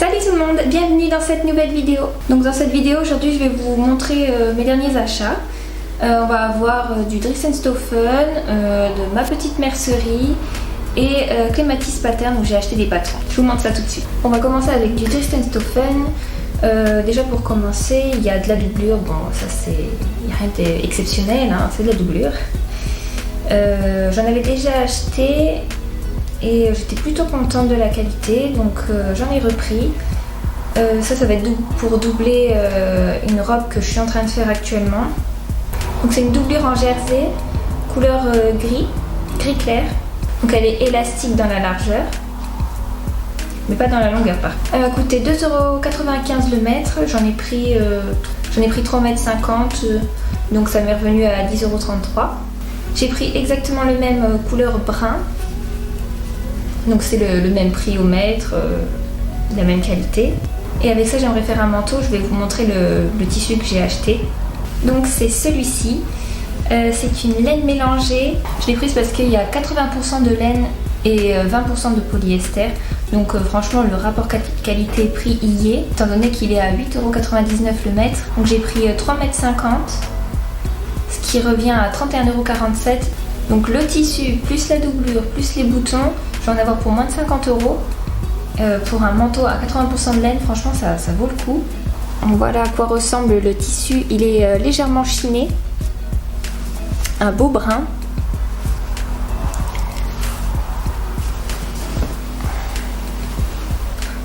Salut tout le monde, bienvenue dans cette nouvelle vidéo. Donc dans cette vidéo aujourd'hui je vais vous montrer mes derniers achats. On va avoir du Dries & Stoffen, de ma petite mercerie et Clematis Pattern où j'ai acheté des patrons. Je vous montre ça tout de suite. On va commencer avec du Dries & Stoffen. Déjà pour commencer, il y a de la doublure. Bon, ça c'est rien d'exceptionnel, hein, c'est de la doublure. J'en avais déjà acheté et j'étais plutôt contente de la qualité, donc j'en ai repris. Ça va être pour doubler une robe que je suis en train de faire actuellement. Donc c'est une doublure en jersey, couleur gris clair. Donc elle est élastique dans la largeur, mais pas dans la longueur par contre. Elle m'a coûté 2,95 € le mètre, j'en ai pris 3,50 m, donc ça m'est revenu à 10,33 €. J'ai pris exactement le même couleur brun, donc c'est le même prix au mètre, la même qualité. Et avec ça j'aimerais faire un manteau, je vais vous montrer le tissu que j'ai acheté. Donc c'est celui-ci, c'est une laine mélangée. Je l'ai prise parce qu'il y a 80% de laine et 20% de polyester. Donc franchement le rapport qualité-prix y est, étant donné qu'il est à 8,99 € le mètre. Donc j'ai pris 3,50 m, ce qui revient à 31,47 €. Donc le tissu, plus la doublure, plus les boutons, je vais en avoir pour moins de 50 €. Pour un manteau à 80% de laine, franchement ça vaut le coup. Donc voilà à quoi ressemble le tissu, il est légèrement chiné, un beau brun.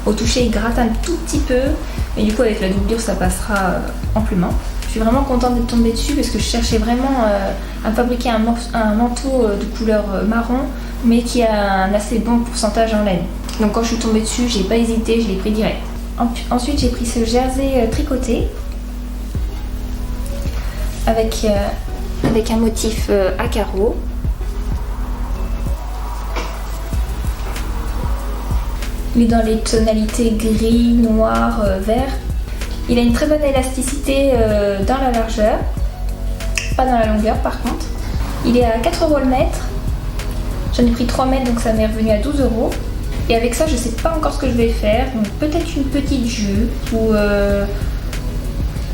Au toucher il gratte un tout petit peu, mais du coup avec la doublure ça passera amplement. Je suis vraiment contente d'être tombée dessus parce que je cherchais vraiment à fabriquer un manteau de couleur marron, mais qui a un assez bon pourcentage en laine. Donc quand je suis tombée dessus, j'ai pas hésité, je l'ai pris direct. Ensuite j'ai pris ce jersey tricoté avec un motif à carreaux. Il est dans les tonalités gris, noir, vert. Il a une très bonne élasticité dans la largeur, pas dans la longueur par contre. Il est à 4 € le mètre. J'en ai pris 3 mètres donc ça m'est revenu à 12 €. Et avec ça je sais pas encore ce que je vais faire. Donc peut-être une petite jupe ou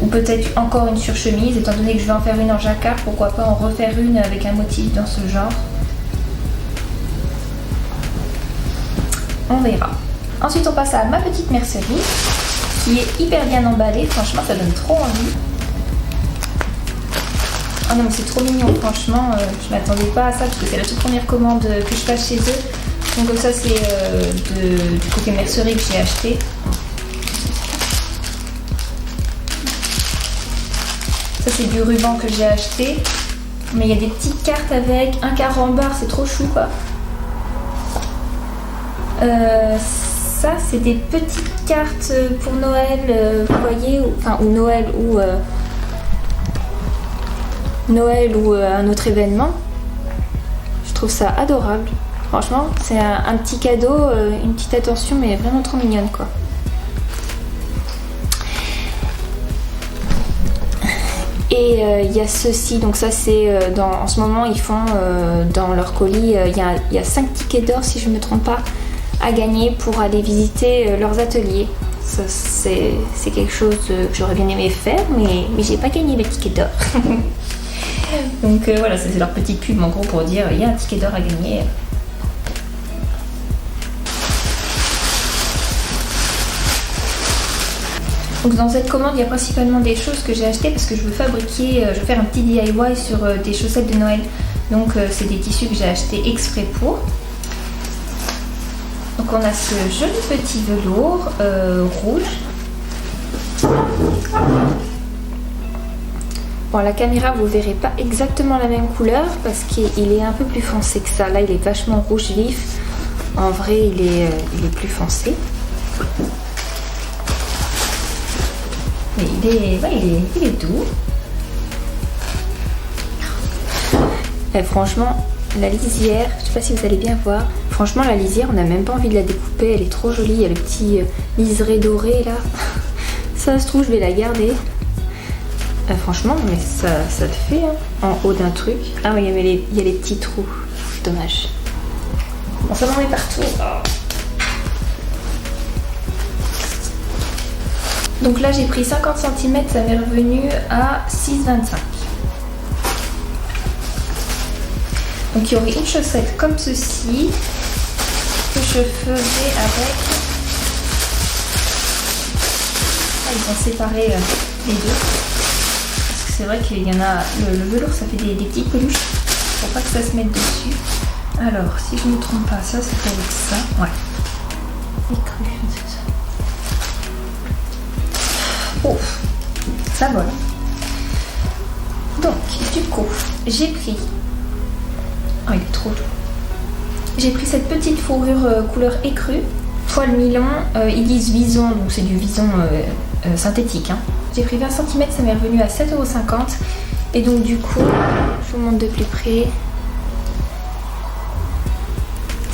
peut-être encore une surchemise, étant donné que je vais en faire une en jacquard, pourquoi pas en refaire une avec un motif dans ce genre. On verra. Ensuite on passe à ma petite mercerie qui est hyper bien emballée, franchement ça donne trop envie. Oh non mais c'est trop mignon, franchement je m'attendais pas à ça parce que c'est la toute première commande que je fasse chez eux. Donc comme ça c'est du côté mercerie que j'ai acheté. Ça c'est du ruban que j'ai acheté, mais il y a des petites cartes avec, un carambar, c'est trop chou quoi. Ça c'est des petites cartes pour Noël, vous voyez, ou Noël ou un autre événement. Je trouve ça adorable. Franchement, c'est un petit cadeau, une petite attention, mais vraiment trop mignonne quoi. Et il y a ceci, donc ça c'est en ce moment ils font dans leur colis, il y a 5 tickets d'or si je ne me trompe pas à gagner pour aller visiter leurs ateliers. Ça c'est quelque chose que j'aurais bien aimé faire, mais j'ai pas gagné les tickets d'or. Donc voilà, c'est leur petite pub en gros pour dire il y a un ticket d'or à gagner. Donc dans cette commande il y a principalement des choses que j'ai achetées parce que je veux faire un petit DIY sur des chaussettes de Noël. Donc c'est des tissus que j'ai achetés exprès pour. Donc on a ce joli petit velours rouge. Bon, à la caméra vous verrez pas exactement la même couleur parce qu'il est un peu plus foncé que ça. Là il est vachement rouge vif. En vrai il est plus foncé. Mais il est doux. Et franchement, la lisière, je sais pas si vous allez bien voir. Franchement, la lisière, on n'a même pas envie de la découper. Elle est trop jolie. Il y a le petit liseré doré là. Ça se trouve, je vais la garder. Franchement, mais ça le fait hein, en haut d'un truc. Ah oui, mais il y a les petits trous. Dommage. Bon, ça m'en met partout. Oh. Donc là j'ai pris 50 cm, ça m'est revenu à 6,25. Donc il y aurait une chaussette comme ceci que je faisais avec. Ah, ils ont séparé les deux. Parce que c'est vrai qu'il y en a. Le velours ça fait des petites peluches. Pour pas que ça se mette dessus. Alors si je ne me trompe pas, ça c'est avec ça. Ouais. Écru, c'est ça. Oh, ça vole. Donc du coup, j'ai pris. Oh, il est trop doux. J'ai pris cette petite fourrure couleur écrue, poil mi-long, ils disent vison, donc c'est du vison synthétique. Hein. J'ai pris 20 cm, ça m'est revenu à 7,50 €. Et donc du coup, je vous montre de plus près.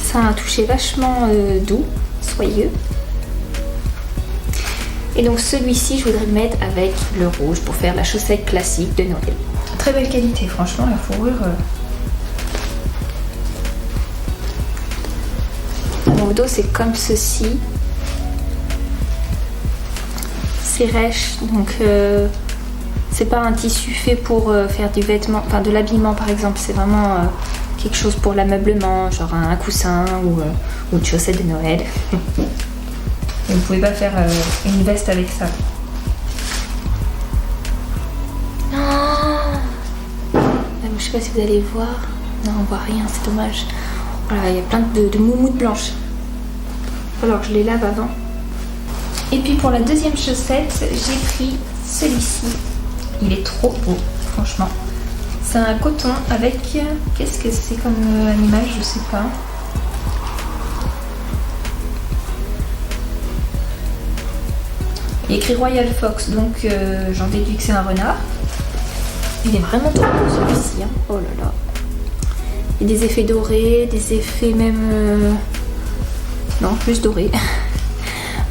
Ça a un toucher vachement doux, soyeux. Et donc celui-ci, je voudrais le mettre avec le rouge pour faire la chaussette classique de Noël. Très belle qualité, franchement, la fourrure. Au dos c'est comme ceci, c'est rêche, donc c'est pas un tissu fait pour faire du vêtement, enfin de l'habillement par exemple, c'est vraiment quelque chose pour l'ameublement, genre un coussin ou une chaussette de Noël. Et vous pouvez pas faire une veste avec ça. Je sais pas si vous allez voir, non on voit rien, c'est dommage. Voilà, il y a plein de moumoutes blanches. Alors je les lave avant. Et puis pour la deuxième chaussette, j'ai pris celui-ci. Il est trop beau, franchement. C'est un coton avec... Qu'est-ce que c'est comme animal? Je sais pas. Il est écrit Royal Fox, donc j'en déduis que c'est un renard. Il est vraiment trop beau celui-ci. Hein. Oh là là. Il y a des effets dorés, des effets même... Non, plus dorés.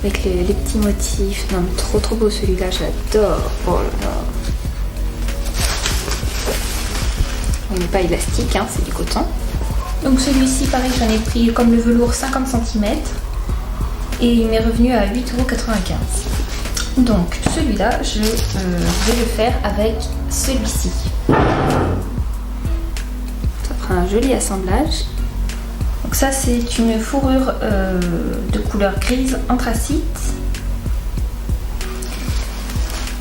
Avec les petits motifs. Non, mais trop beau celui-là, j'adore. Oh là là. Il n'est pas élastique, hein, c'est du coton. Donc celui-ci, pareil, j'en ai pris comme le velours 50 cm. Et il m'est revenu à 8,95 €. Donc celui-là, je vais le faire avec celui-ci. Un joli assemblage. Donc ça c'est une fourrure de couleur grise anthracite,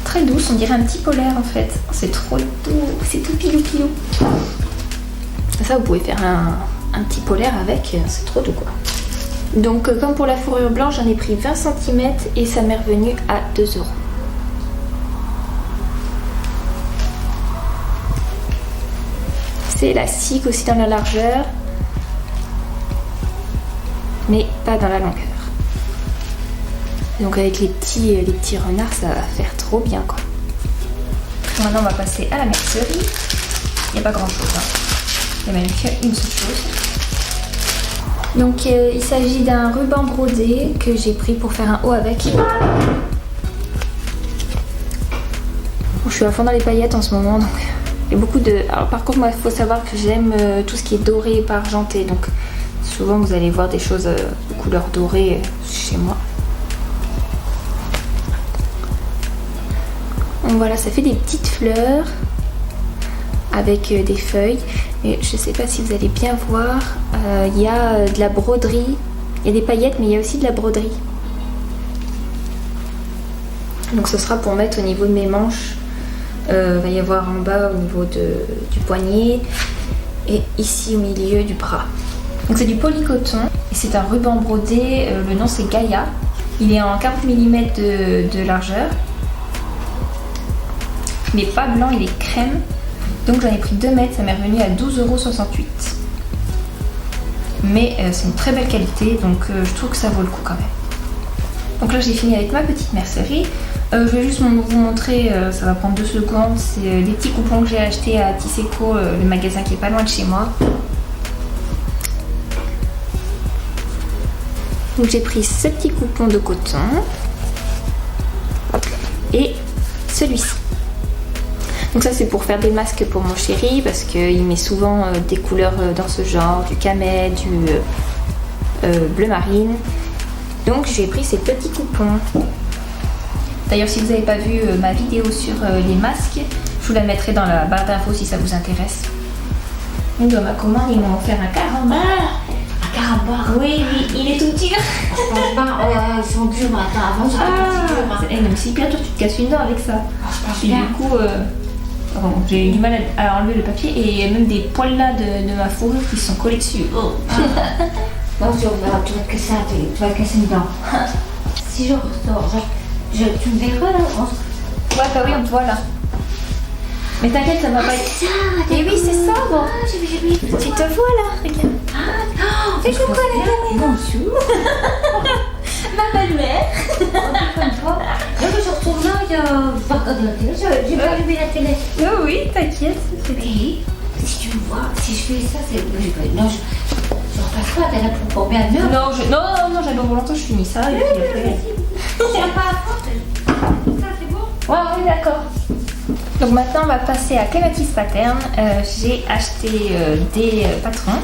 très douce, on dirait un petit polaire en fait. C'est trop doux, c'est tout pilou. Ça vous pouvez faire un petit polaire avec, c'est trop doux quoi. Donc comme pour la fourrure blanche, j'en ai pris 20 cm et ça m'est revenu à 2 €. C'est élastique aussi dans la largeur, mais pas dans la longueur. Donc avec les petits renards, ça va faire trop bien quoi. Maintenant on va passer à la mercerie. Il n'y a pas grand chose, hein. Il n'y a même qu'une seule chose. Donc il s'agit d'un ruban brodé que j'ai pris pour faire un haut avec. Je suis à fond dans les paillettes en ce moment, donc il y a beaucoup de... Alors par contre moi il faut savoir que j'aime tout ce qui est doré et pas argenté, donc souvent vous allez voir des choses de couleur dorée chez moi. Donc voilà, ça fait des petites fleurs avec des feuilles, et je sais pas si vous allez bien voir, il y a de la broderie, il y a des paillettes mais il y a aussi de la broderie. Donc ce sera pour mettre au niveau de mes manches. Va y avoir en bas au niveau du poignet et ici au milieu du bras. Donc c'est du polycoton et c'est un ruban brodé, le nom c'est Gaïa. Il est en 40 mm de largeur, mais pas blanc, il est crème. Donc j'en ai pris 2 mètres, ça m'est revenu à 12,68 €. Mais c'est une très belle qualité, donc je trouve que ça vaut le coup quand même. Donc là j'ai fini avec ma petite mercerie. Je vais juste vous montrer, ça va prendre 2 secondes, c'est des petits coupons que j'ai achetés à Tisseco, le magasin qui est pas loin de chez moi. Donc j'ai pris ce petit coupon de coton et celui-ci. Donc ça c'est pour faire des masques pour mon chéri parce qu'il met souvent des couleurs dans ce genre, du camel, du bleu marine. Donc j'ai pris ces petits coupons. D'ailleurs, si vous n'avez pas vu ma vidéo sur les masques, je vous la mettrai dans la barre d'infos si ça vous intéresse. Donc dans ma commande, ils m'ont offert un carambar. Un carambar? Oui, il est tout dur. Franchement, ils sont durs maintenant. Avant, j'étais pas si dur. Mais c'est hyper dur, tu te casses une dent avec ça. Et bien. du coup, bon, j'ai eu du mal à enlever le papier et il y a même des poils là de ma fourrure qui sont collés dessus. Oh. Non, tu vas te casser une dent. Si je ressors, tu me verras là? Ouais, bah oui, on te voit là. Mais t'inquiète, ça va pas être. Ça, Et oui, c'est ça, bon. Tu te vois là, regarde. Fais coucou à la caméra. Bonjour. Ma belle-mère. Là, je retourne là, il y a. Je vais regarder la télé. J'ai pas allumé la télé. Oh oui, t'inquiète. Mais si tu me vois, si je fais ça, c'est. Non, je repasse pas. T'es là pour combien d'heures? Non, j'avais au volant, je finis ça. Et puis après. C'est pas à faute. Ça, c'est bon? Ouais, oui, d'accord. Donc maintenant, on va passer à Clématis Pattern. J'ai acheté des patrons.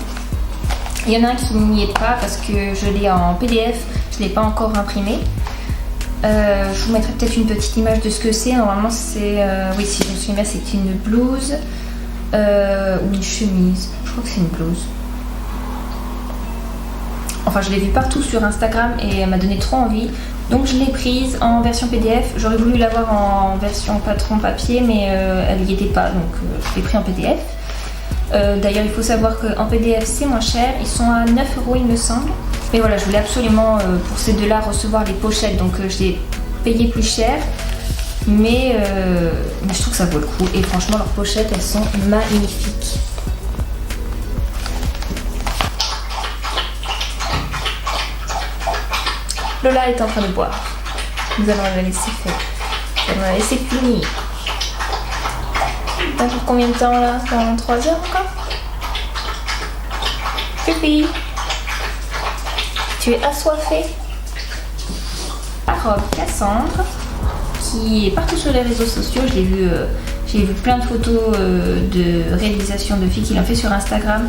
Il y en a un qui n'y est pas parce que je l'ai en PDF, je ne l'ai pas encore imprimé. Je vous mettrai peut-être une petite image de ce que c'est. Normalement, c'est. Oui, si je me souviens bien, c'est une blouse ou une chemise. Je crois que c'est une blouse. Enfin, je l'ai vue partout sur Instagram et elle m'a donné trop envie. Donc je l'ai prise en version PDF. J'aurais voulu l'avoir en version patron papier, mais elle n'y était pas, donc je l'ai pris en PDF. D'ailleurs, il faut savoir qu'en PDF c'est moins cher. Ils sont à 9 € il me semble. Mais voilà, je voulais absolument pour ces deux-là recevoir les pochettes, donc je l'ai payé plus cher. Mais je trouve que ça vaut le coup. Et franchement, leurs pochettes, elles sont magnifiques. Lola est en train de boire. Nous allons la laisser faire. Nous allons la laisser finir. T'as pour combien de temps là? Dans 3 heures encore? Pipi, tu es assoiffée? La robe Cassandre, qui est partout sur les réseaux sociaux. J'ai vu plein de photos de réalisation de filles qui l'ont fait sur Instagram.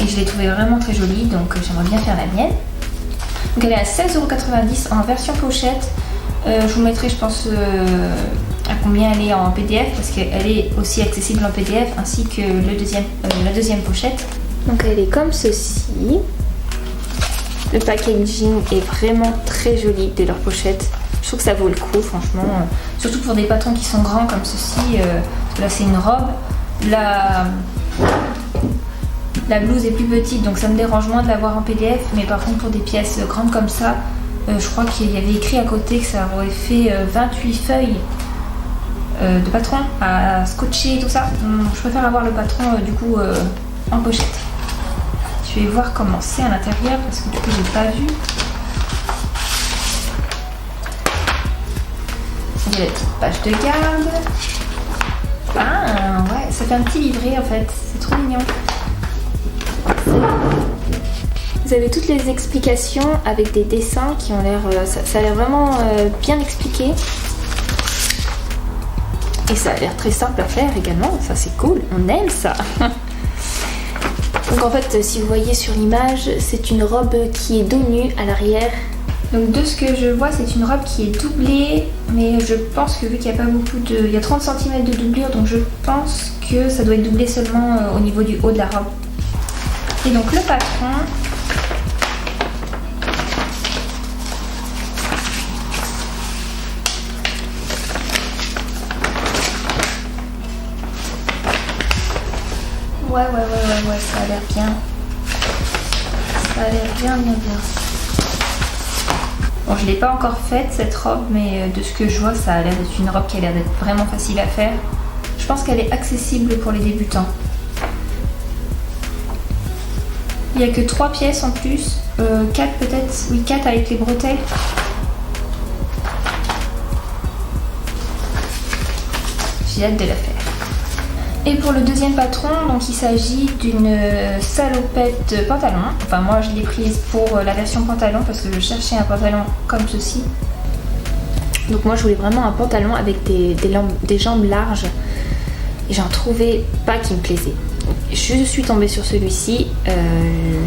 Et je l'ai trouvée vraiment très jolie, donc j'aimerais bien faire la mienne. Donc elle est à 16,90 € en version pochette. Je vous mettrai, je pense, à combien elle est en PDF parce qu'elle est aussi accessible en PDF ainsi que la deuxième pochette. Donc elle est comme ceci. Le packaging est vraiment très joli de leur pochette. Je trouve que ça vaut le coup, franchement. Surtout pour des patrons qui sont grands comme ceci. Parce que là c'est une robe. La blouse est plus petite, donc ça me dérange moins de l'avoir en PDF, mais par contre pour des pièces grandes comme ça, je crois qu'il y avait écrit à côté que ça aurait fait 28 feuilles de patron à scotcher et tout ça. Je préfère avoir le patron du coup en pochette. Je vais voir comment c'est à l'intérieur parce que du coup j'ai pas vu. Il y a la petite page de garde. Ah ouais, ça fait un petit livret en fait, c'est trop mignon. Vous avez toutes les explications avec des dessins qui ont l'air, ça a l'air vraiment bien expliqué. Et ça a l'air très simple à faire également, ça c'est cool, on aime ça. Donc en fait, si vous voyez sur l'image, c'est une robe qui est dos nu à l'arrière. Donc de ce que je vois, c'est une robe qui est doublée, mais je pense que vu qu'il n'y a pas beaucoup de... Il y a 30 cm de doublure, donc je pense que ça doit être doublé seulement au niveau du haut de la robe. Et donc le patron, ouais, ça a l'air bien. Ça a l'air bien. Bon, je l'ai pas encore faite cette robe, mais de ce que je vois, ça a l'air d'être une robe qui a l'air d'être vraiment facile à faire. Je pense qu'elle est accessible pour les débutants. Il n'y a que 3 pièces en plus, 4 peut-être, oui 4 avec les bretelles. J'ai hâte de la faire. Et pour le deuxième patron, donc il s'agit d'une salopette pantalon. Enfin moi je l'ai prise pour la version pantalon parce que je cherchais un pantalon comme ceci. Donc moi je voulais vraiment un pantalon avec des jambes larges. Et j'en trouvais pas qui me plaisait. je suis tombée sur celui-ci.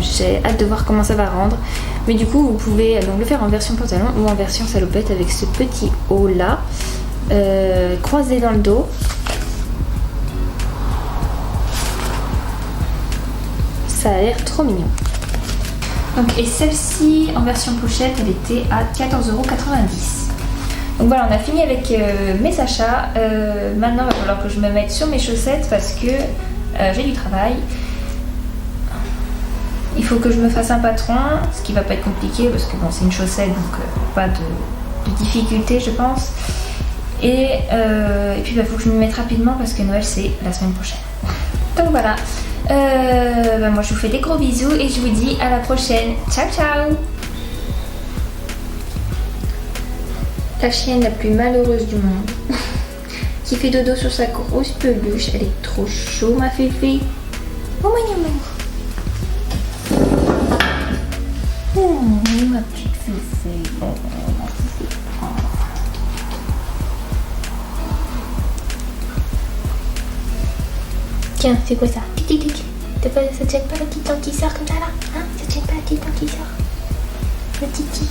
J'ai hâte de voir comment ça va rendre. Mais du coup, vous pouvez donc le faire en version pantalon ou en version salopette avec ce petit haut là, croisé dans le dos. Ça a l'air trop mignon. Donc, et celle-ci en version pochette, elle était à 14,90 €. Donc voilà, on a fini avec mes achats. Maintenant, il va falloir que je me mette sur mes chaussettes parce que j'ai du travail. Il faut que je me fasse un patron, ce qui va pas être compliqué parce que bon, c'est une chaussette, donc pas de difficulté, je pense. Et puis il faut que je me mette rapidement parce que Noël c'est la semaine prochaine. Donc voilà. Moi je vous fais des gros bisous et je vous dis à la prochaine. Ciao ciao. La chienne la plus malheureuse du monde qui fait dodo sur sa grosse peluche. Elle est trop chou ma féfé. Oh mon amour. Oh ma petite féfé. Oh, ma féfé. Oh. Tiens, c'est quoi ça? Tic tic tic. Ça te gêne pas la petite dent qui sort comme ça là? Hein? Ça te gêne pas la petite dent qui sort? Le titi.